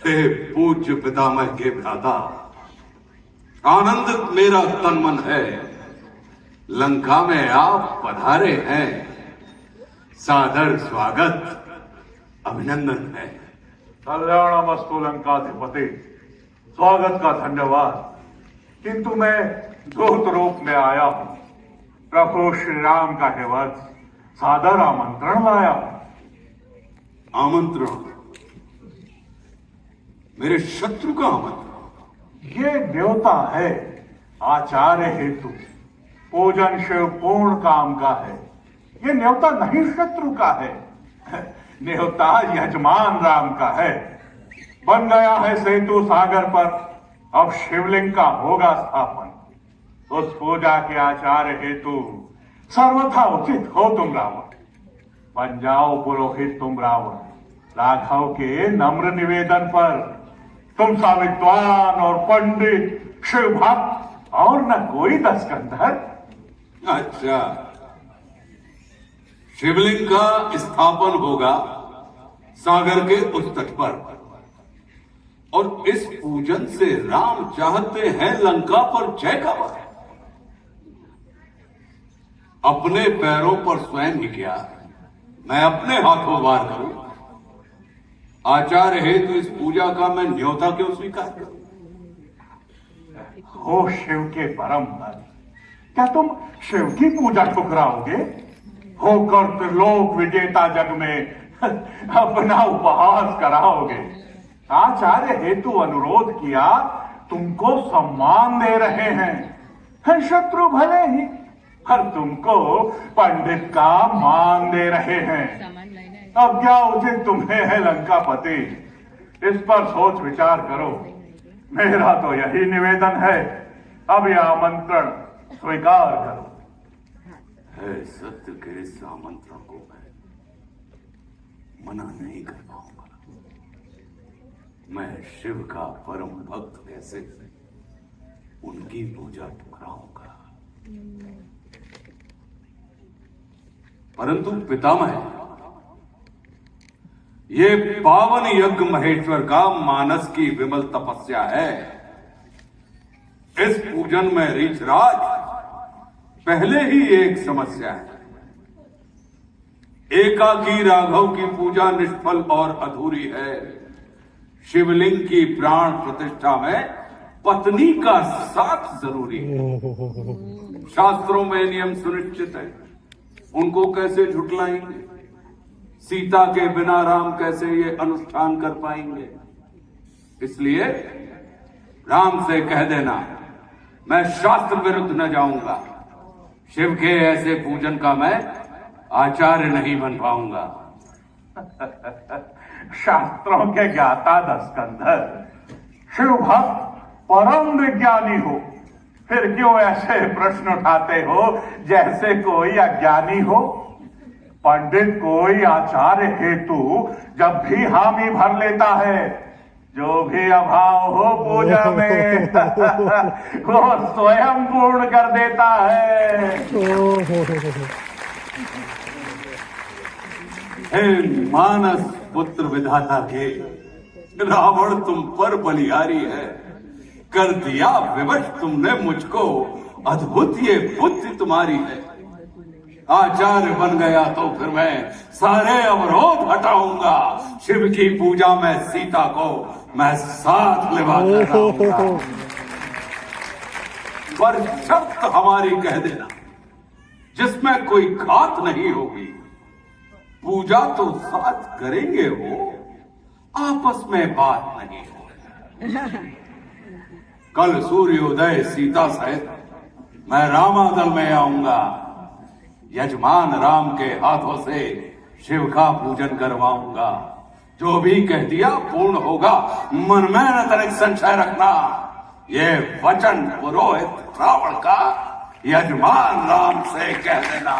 हे पूज्य पितामह के भ्राता, आनंदित मेरा तन मन है। लंका में आप पधारे हैं, सादर स्वागत अभिनंदन है। कल्याणमस्तु लंकाधिपति, स्वागत का धन्यवाद। किंतु मैं दूत रूप में आया हूं, प्रभु श्री राम का है वत्स, सादर आमंत्रण लाया हूं। आमंत्रण? मेरे शत्रु का आमंत्रण? ये न्योता है आचार्य हेतु, पूजन शिव पूर्ण काम का है। ये न्योता नहीं शत्रु का है, न्योता यजमान राम का है। बन गया है सेतु सागर पर, अब शिवलिंग का होगा स्थापन। उस पूजा के आचार्य हेतु सर्वथा उचित हो तुम रावण। बन जाओ पुरोहित तुम रावण। राघव के नम्र निवेदन पर तुम सा विद्वान और पंडित, शिव भक्त और न कोई दस्कंधर। अच्छा, शिवलिंग का स्थापन होगा सागर के उस तट पर, और इस पूजन से राम चाहते हैं लंका पर जय का वध। अपने पैरों पर स्वयं ही किया, मैं अपने हाथों वार करूं। आचार्य हेतु इस पूजा का मैं न्योता क्यों स्वीकार करूं? हो शिव के परम भक्त, क्या तुम शिव की पूजा ठुकराओगे? होकर त्रिलोक विजेता जग में अपना उपहास कराओगे? आचार्य हेतु अनुरोध किया, तुमको सम्मान दे रहे हैं। शत्रु भले ही, पर तुमको पंडित का मान दे रहे हैं। अब क्या उचित तुम्हें है लंकापति? इस पर सोच विचार करो। मेरा तो यही निवेदन है, अब यह आमंत्रण स्वीकार करो। है सत्य के इस आमंत्रण को मैं मना नहीं कर पाऊंगा। मैं शिव का परम भक्त कैसे उनकी पूजा ठुकराऊंगा? परंतु पितामह, ये पावन यज्ञ महेश्वर का मानस की विमल तपस्या है। इस पूजन में रीछराज पहले ही एक समस्या है। एकाकी राघव की पूजा निष्फल और अधूरी है। शिवलिंग की प्राण प्रतिष्ठा में पत्नी का साथ जरूरी है। शास्त्रों में नियम सुनिश्चित है, उनको कैसे झुटलाएंगे? सीता के बिना राम कैसे ये अनुष्ठान कर पाएंगे? इसलिए राम से कह देना, मैं शास्त्र विरुद्ध न जाऊंगा। शिव के ऐसे पूजन का मैं आचार्य नहीं बन पाऊंगा। शास्त्रों के ज्ञाता दस्कंधर, शिव भक्त परम विज्ञानी हो, फिर क्यों ऐसे प्रश्न उठाते हो जैसे कोई अज्ञानी हो? पंडित कोई आचार्य हेतु जब भी हामी भर लेता है, जो भी अभाव हो पूजा में वो स्वयं पूर्ण कर देता है। हे मानस पुत्र विधाता के, रावण तुम पर बलिहारी है। कर दिया विवश तुमने मुझको, अद्भुत ये बुद्धि तुम्हारी है। आचार्य बन गया तो फिर मैं सारे अवरोध हटाऊंगा। शिव की पूजा में सीता को मैं साथ लेवा कराऊंगा। पर शर्त हमारी कह देना, जिसमें कोई घात नहीं होगी। पूजा तो साथ करेंगे वो, आपस में बात नहीं होगी। कल सूर्योदय सीता सहित मैं रामादल में आऊंगा। यजमान राम के हाथों से शिव का पूजन करवाऊंगा। जो भी कह दिया पूर्ण होगा, मन में न तनिक संशय रखना। ये वचन पुरोहित रावण का यजमान राम से कह देना।